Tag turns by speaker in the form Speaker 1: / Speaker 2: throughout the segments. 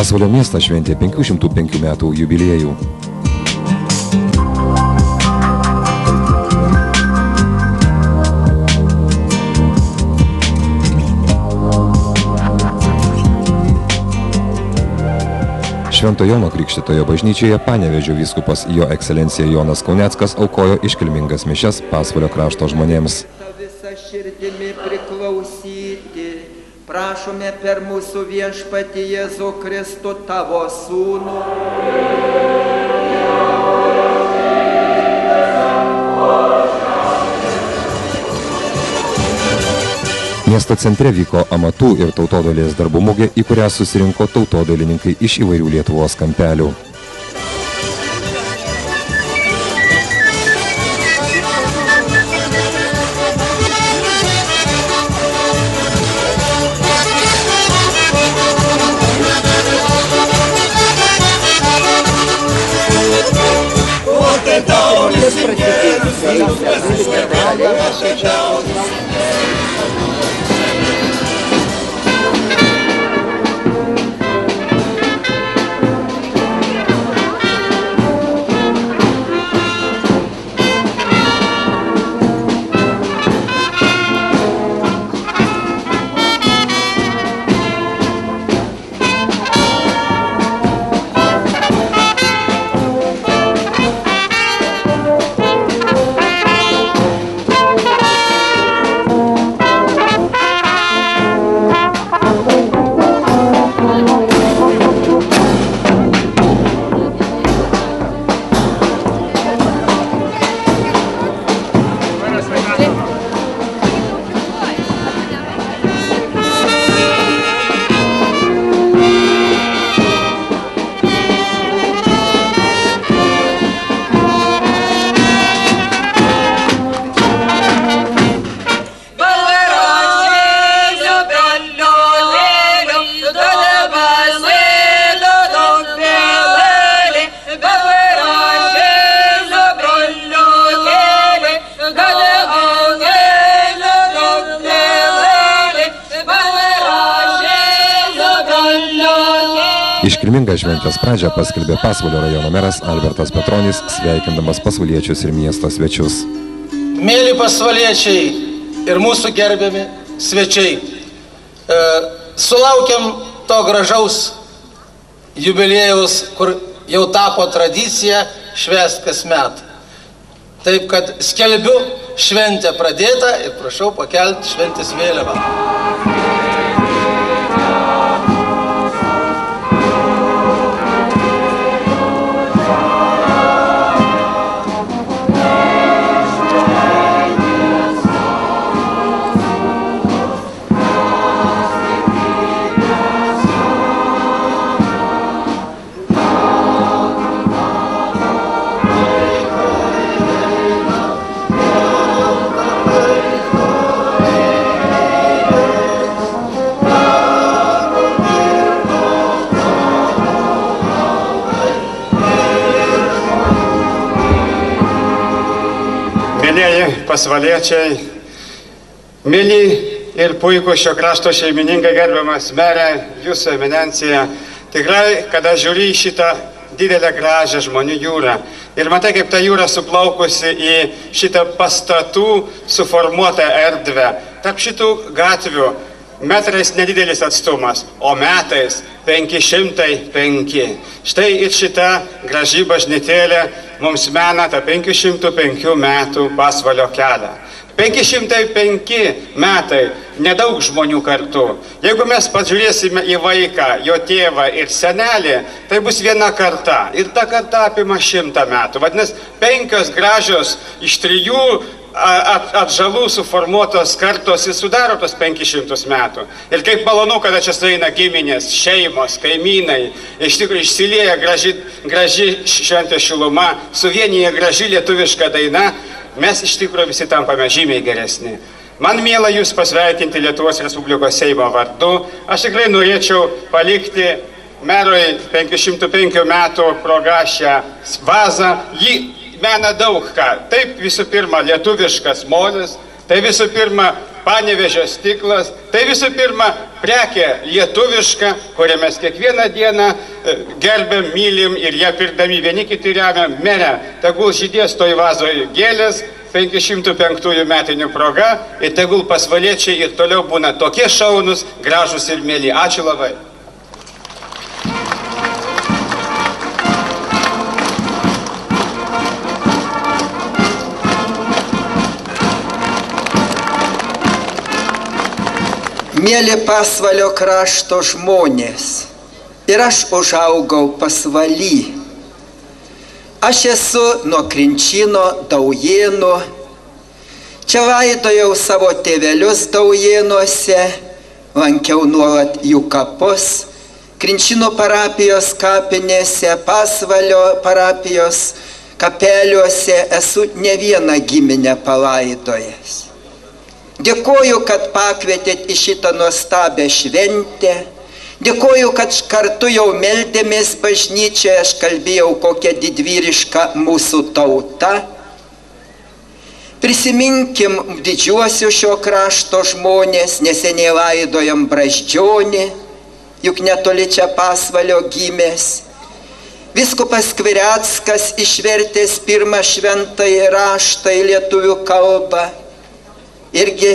Speaker 1: Pasvalio miestas šventė 505 metų jubiliejų. Švento Jono Krikštytojo bažnyčioje Panevėžio vyskupas Jo ekscelencija Jonas Kauneckas aukojo iškilmingas mišias Pasvalio krašto žmonėms.
Speaker 2: Visa širdimi priklausyti, prašome per mūsų viešpatį Jėzų Kristų tavo sūnų.
Speaker 1: Miesto centre vyko amatų ir tautodailės darbų mugė, į kurią susirinko tautodailininkai iš įvairių Lietuvos kampelių. Iškilmingą šventės pradžią paskelbė Pasvalio rajono meras Albertas Petronis, sveikindamas pasvaliečius ir miesto svečius.
Speaker 3: Mėly pasvaliečiai ir mūsų gerbiami svečiai, sulaukiam to gražaus jubiliejaus, kur jau tapo tradicija švęst kasmet. Taip, kad skelbiu šventę pradėtą ir prašau pakelti šventės vėliavą.
Speaker 4: Pasvaliečiai, mili ir puikų šio krašto šeimininkai, gerbiamas merė, jūsų eminencija, tikrai, kada žiūri į šitą didelę gražią žmonių jūrą ir matai, kaip ta jūra suplaukusi į šitą pastatų suformuotą erdvę, tarp šitų gatvių metrais nedidelis atstumas, o metais 505. Štai ir šita graži bažnytėlė mums mena tą 505 metų Pasvalio kelią. 505 metai, nedaug žmonių kartu. Jeigu mes pažiūrėsime į vaiką, jo tėvą ir senelį, tai bus viena karta. Ir ta karta apima 100 metų. Vadinasi, 5 gražios iš 3 atžalų suformuotos kartos ir sudaro tos 500 metų. Ir kaip malonu, kada čia sueina giminės, šeimos, kaimynai, iš tikrųjų išsilieja graži šventės šiluma, suvienyje graži lietuviška daina, mes iš tikrųjų visi tampame žymiai geresni. Man miela jūs pasveikinti Lietuvos Respublikos Seimo vardu. Aš tikrai norėčiau palikti merui 505 metų proga šią vazą. Ji mena daug ką. Taip visų pirma lietuviškas molis, tai visų pirma Panevėžio stiklas. Tai visų pirma prekė lietuviška, kurią mes kiekvieną dieną gerbėm, mylim ir ją pirkdami vieni kiti remiam. Mere, tegul žydės toj vazoje gėlės 505 metinių proga ir tegul pasvaliečiai ir toliau būna tokie šaunus, gražus ir mėly. Ačiū labai.
Speaker 2: Mėly Pasvalio krašto žmonės, ir aš užaugau Pasvaly. Aš esu nuo Krinčino Daujėnų. Čia laidojau savo tėvelius Daujėnuose, lankiau nuolat jų kapus, Krinčino parapijos kapinėse, Pasvalio parapijos kapeliuose esu ne vieną giminę palaidojęs. Dėkoju, kad pakvietėt į šitą nuostabią šventę. Dėkoju, kad kartu jau meldėmės bažnyčioje, aš kalbėjau, kokia didvyriška mūsų tauta. Prisiminkim didžiuosius šio krašto žmonės, neseniai laidojam Brazdžionį, juk netoli čia Pasvalio gimęs. Vyskupas Skvireckas išvertęs pirmą šventąjį raštą į lietuvių kalbą, irgi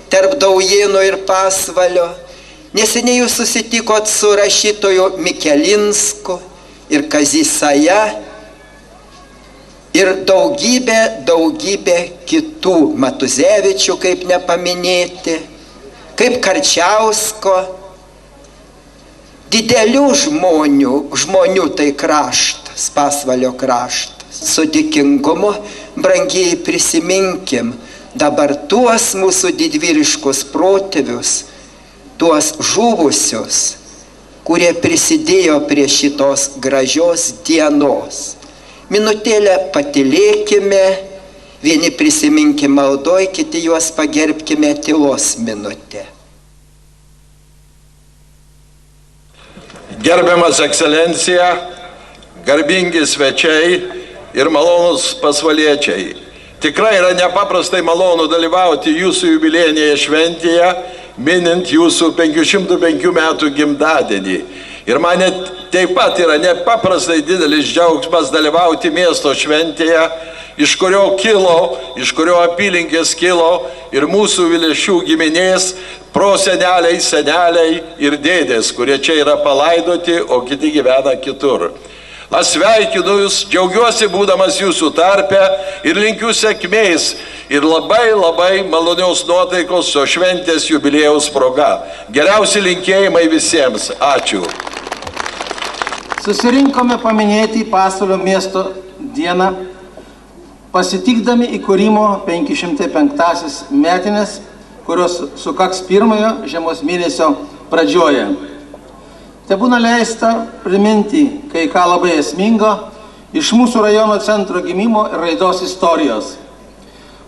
Speaker 2: tarp Daujėnų ir Pasvalio. Neseniai jūs susitikot su rašytoju Mikelinsku ir Kazisaja ir daugybė kitų, Matuzevičių, kaip nepaminėti, kaip Karčiausko. Didelių žmonių tai kraštas, Pasvalio kraštas. Su dėkingumu, brangieji, prisiminkim dabar tuos mūsų didvyriškus protėvius, tuos žuvusius, kurie prisidėjo prie šitos gražios dienos. Minutėlę patylėkime, vieni prisiminkime maldoj, kiti juos pagerbkime tylos minutę.
Speaker 5: Gerbiamas ekscelencija, garbingi svečiai ir malonūs pasvaliečiai. Tikrai yra nepaprastai malonu dalyvauti jūsų jubiliejinėje šventėje, minint jūsų 505 metų gimtadienį. Ir man taip pat yra nepaprastai didelis džiaugsmas dalyvauti miesto šventėje, iš kurio apylinkės kilo ir mūsų Vileišių giminės proseneliai, seneliai ir dėdės, kurie čia yra palaidoti, o kiti gyvena kitur. Aš sveikinu jūs, džiaugiuosi būdamas jūsų tarpe ir linkiu sėkmės ir labai malonios nuotaikos šio šventės jubiliejaus proga. Geriausi linkėjimai visiems. Ačiū.
Speaker 3: Susirinkome paminėti Pasvalio miesto dieną, pasitikdami įkūrimo 505 metinės, kurios sukaks pirmojo žiemos mėnesio pradžioje. Te būna leista priminti kai ką labai esmingo iš mūsų rajono centro gimimo ir raidos istorijos.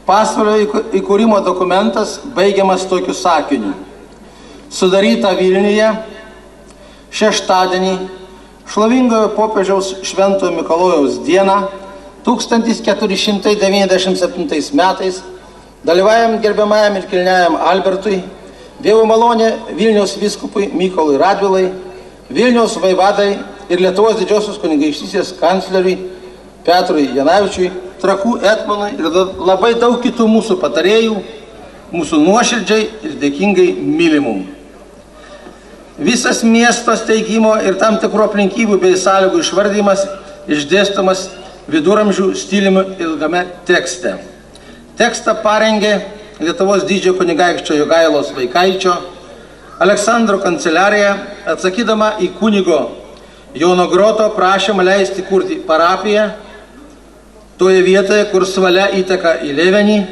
Speaker 3: Pasvalio įkūrimo dokumentas baigiamas tokiu sakiniu. Sudaryta Vilniuje šeštadienį šlovingojo popiežiaus Šventojo Mikalojaus dieną 1497 metais dalyvavim gerbiamajam ir kilniajam Albertui, Dievo malonė Vilniaus vyskupui Mykolui Radvilai, Vilniaus vaivadai ir Lietuvos didžiosios kunigaikštystės kancleriui Petrui Janavičiui, Trakų etmonui ir labai daug kitų mūsų patarėjų, mūsų nuoširdžiai ir dėkingai mylimų. Visas miesto steigimo ir tam tikrų aplinkybių bei sąlygų išvardymas išdėstomas viduramžių stiliumi ilgame tekste. Tekstą parengė Lietuvos didžiojo kunigaikščio Jogailos Vaikaičio Aleksandro kanceliarija, atsakydama į kunigo Jono Groto prašymą leisti kurti parapiją toje vietoje, kur Svalia įteka į Levenį.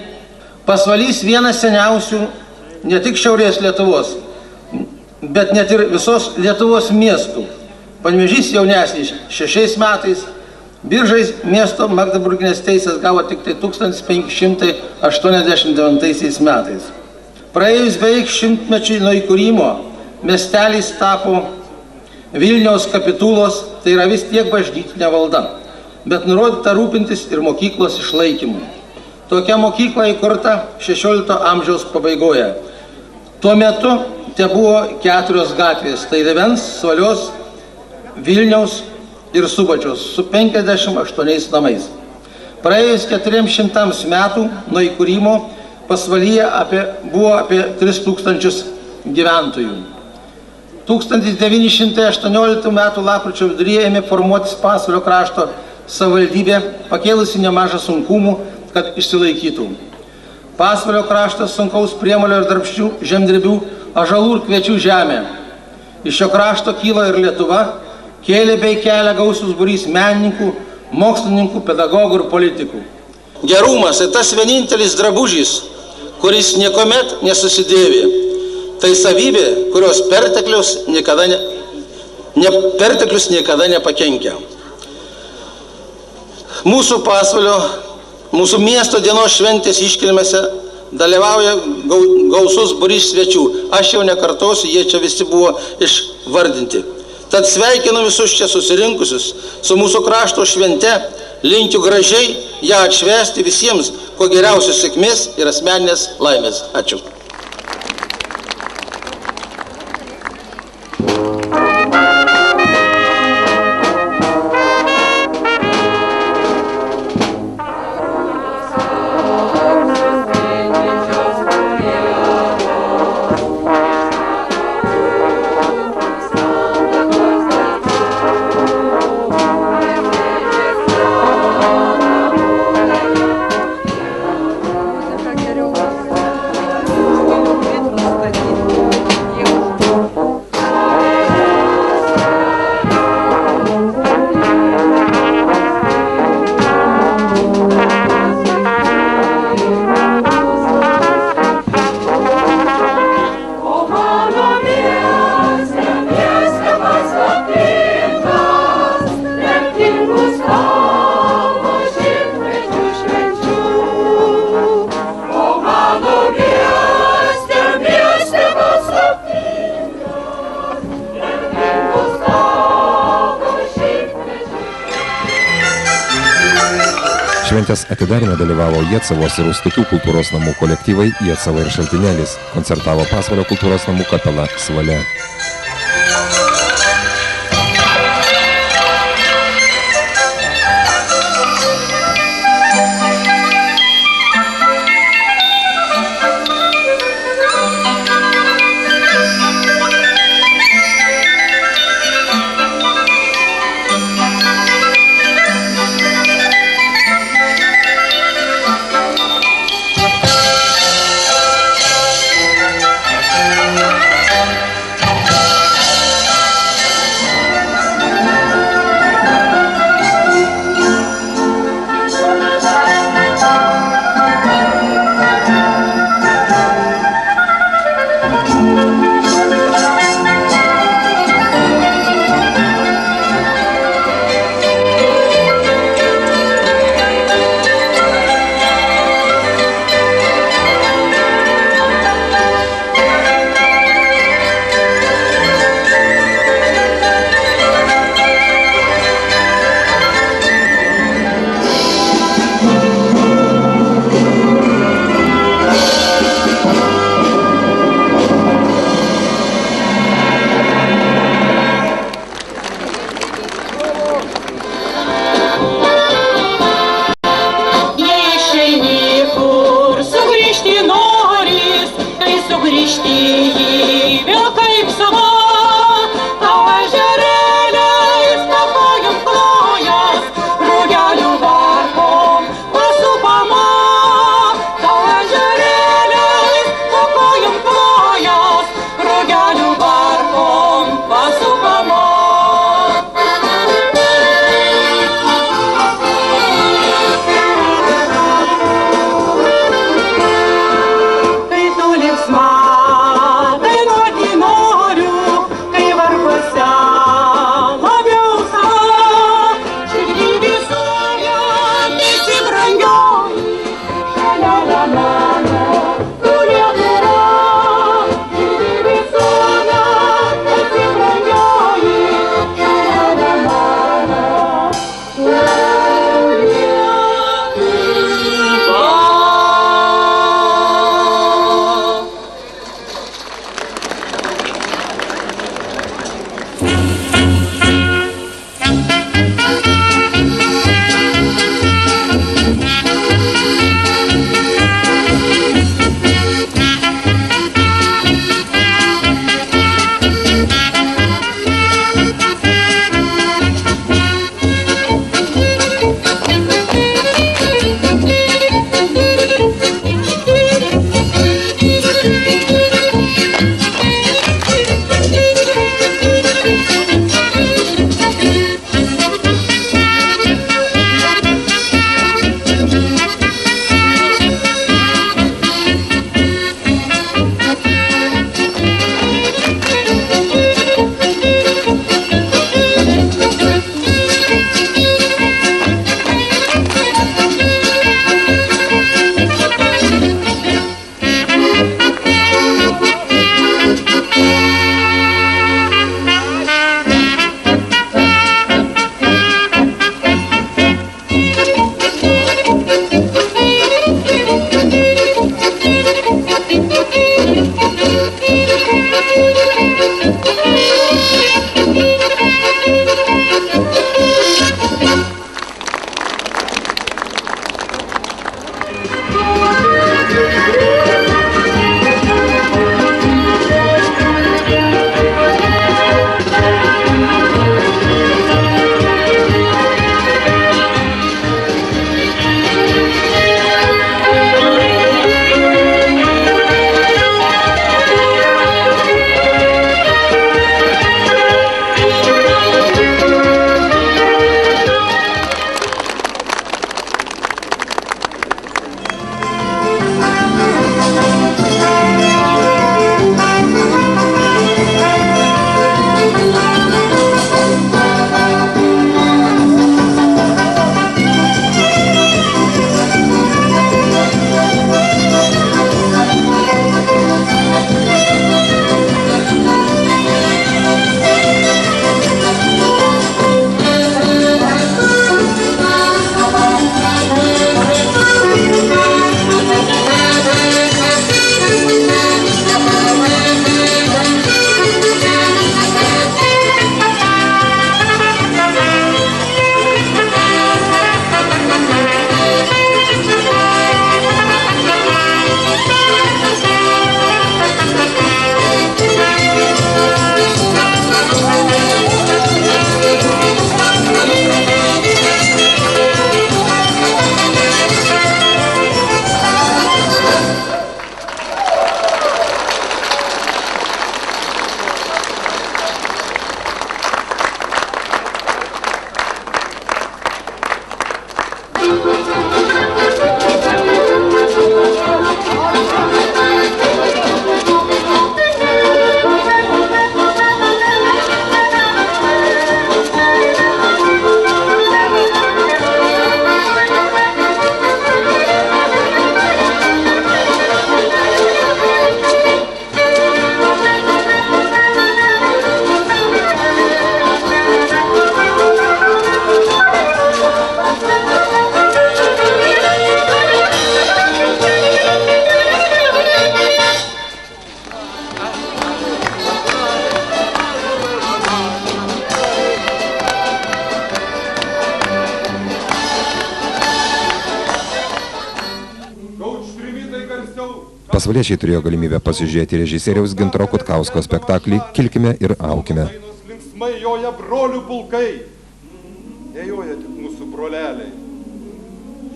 Speaker 3: Pasvalys vienas seniausių ne tik šiaurės Lietuvos, bet net ir visos Lietuvos miestų. Panevėžys jaunesnis 6 metais, Biržais miesto Magdeburginės teisės gavo tik tai 1589 metais. Praėjus beveik 100 mečiui nuo įkūrimo, miestelis tapo Vilniaus kapitulos, tai yra vis tiek bažnytinė valda, bet nurodyta rūpintis ir mokyklos išlaikymu. Tokia mokykla įkurta XVI amžiaus pabaigoje. Tuo metu te buvo 4 gatvės, tai Rėvens, Svalios, Vilniaus ir Subačiaus su 58 namais. Praėjus 400 metų nuo įkūrimo Pasvalyje buvo apie 3000 gyventojų. 1918 m. lapkričio viduryje ėmė formuotis Pasvalio krašto savivaldybė, pakėlusi nemažą sunkumų, kad išsilaikytų. Pasvalio kraštas sunkaus priemolio ir darbščių žemdirbių, ąžuolų ir kviečių žemė. Iš šio krašto kyla ir Lietuva, kėlė bei kelia gausus būrys menininkų, mokslininkų, pedagogų ir politikų. Gerumas tai tas vienintelis drabužis, kuris niekuomet nesusidėvi. Tai savybė, kurios perteklius niekada nepakenkia. Mūsų Pasvalio, mūsų miesto dienos šventės iškilmėse dalyvauja gausus būrys svečių. Aš jau nekartosiu, jie čia visi buvo išvardinti. Tad sveikinu visus čia susirinkusius su mūsų krašto švente, linkiu gražiai ją atšvęsti visiems, kuo geriausios sėkmės ir asmeninės laimės. Ačiū.
Speaker 1: Šventės atidaryme dalyvavo Iecavos ir Ustukių kultūros namų kolektyvai Iecava ir Šaltinėlis. Koncertavo Pasvalio kultūros namų kapela Svalia. Pasvaliečiai turėjo galimybę pasižiūrėti režisieriaus Gintaro Kutkausko spektaklį Kilkime ir aukime.
Speaker 6: Linksmai joja brolių pulkai, nejoja tik mūsų broleliai.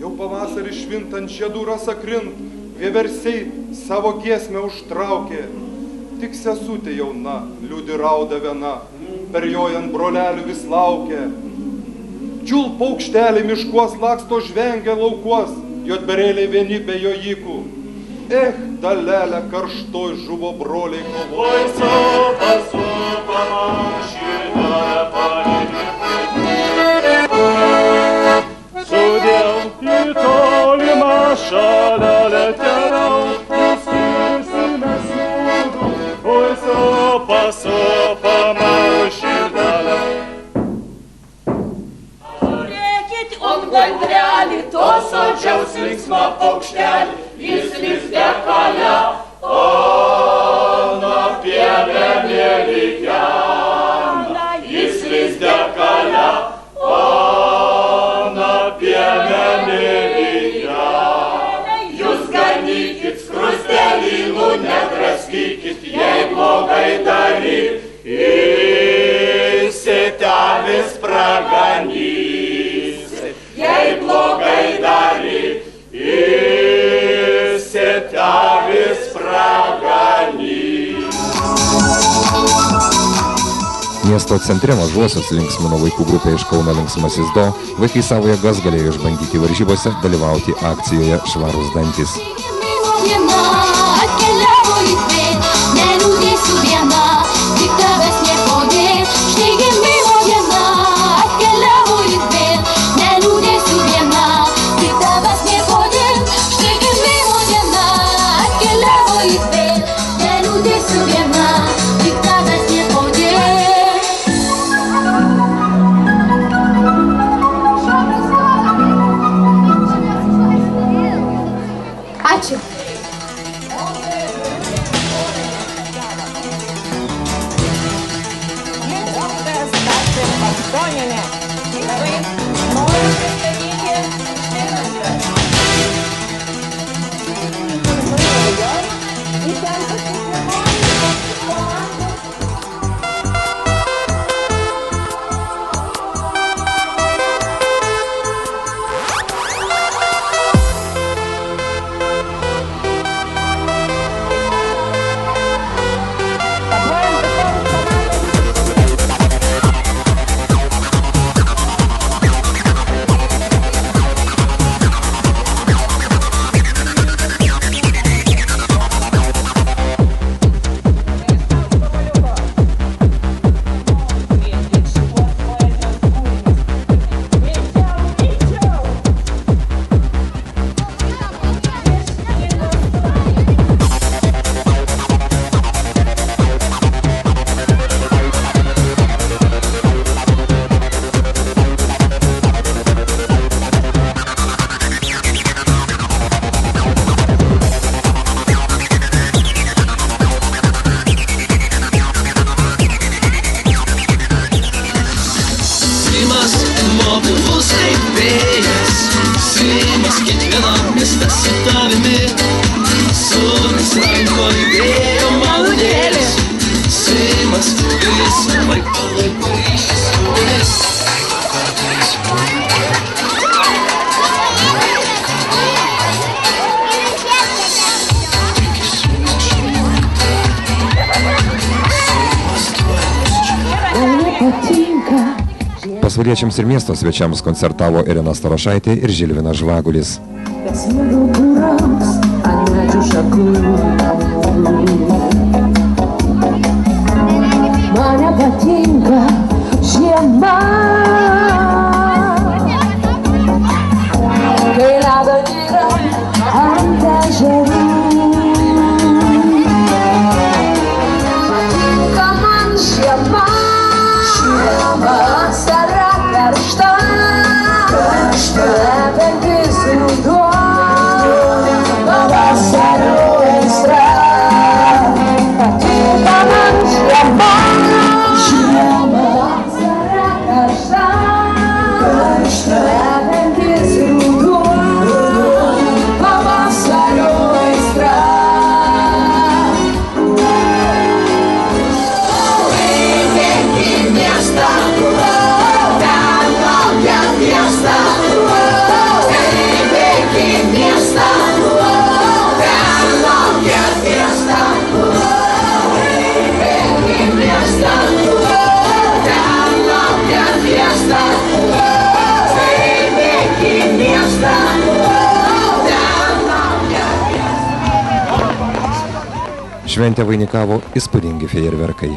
Speaker 6: Jau pavasarį švintant žiedų rasa krint, vieversiai savo giesmę užtraukė. Tik sesutė jauna, liūdi rauda viena, perjojant brolelių vis laukia. Čiul paukšteliai miškuos laksto žvengia laukuos, jotberėliai vieni be jojikų. Dalelė karštoj žuvo broliai kovoj.
Speaker 7: Sopa, sopa, mašina, sudėl į tolimą šalelę keliau, nuskirsime sūdų. Oi, sopa, sopa, mašinelė.
Speaker 8: Žiūrėkit, on gandrelį, to sodžiaus linksmą paukštelį, jis lizde kalia, o nuo pievė mėlykiana. Jis lizde kalia, o nuo pievė mėlykiana. Jūs ganykit skrustelynų, nedraskykit, jei blogai daryt, įsitevis praganysit. Jei blogai daryt, įsitevis praganys.
Speaker 1: Miesto centre mažuosius linksmino vaikų grupė iš Kauno Linksmasis Do. Vaikai savo jėgas galėjo išbandyti varžybose, dalyvauti akcijoje Švarūs dantys.
Speaker 8: Ačiū.
Speaker 1: Pasvaliečiams ir miesto svečiams koncertavo Irena Starošaitė ir Žilvinas Žvagulis.
Speaker 9: Man nepatinka žiema, kai ledo yra ant ežerų. Patinka man žiema, vasara karšta, lepintis ruduo, pavasario aistra. Patinka man žiema, vasara karšta,
Speaker 1: Šventę vainikavo įspūdingi fejerverkai.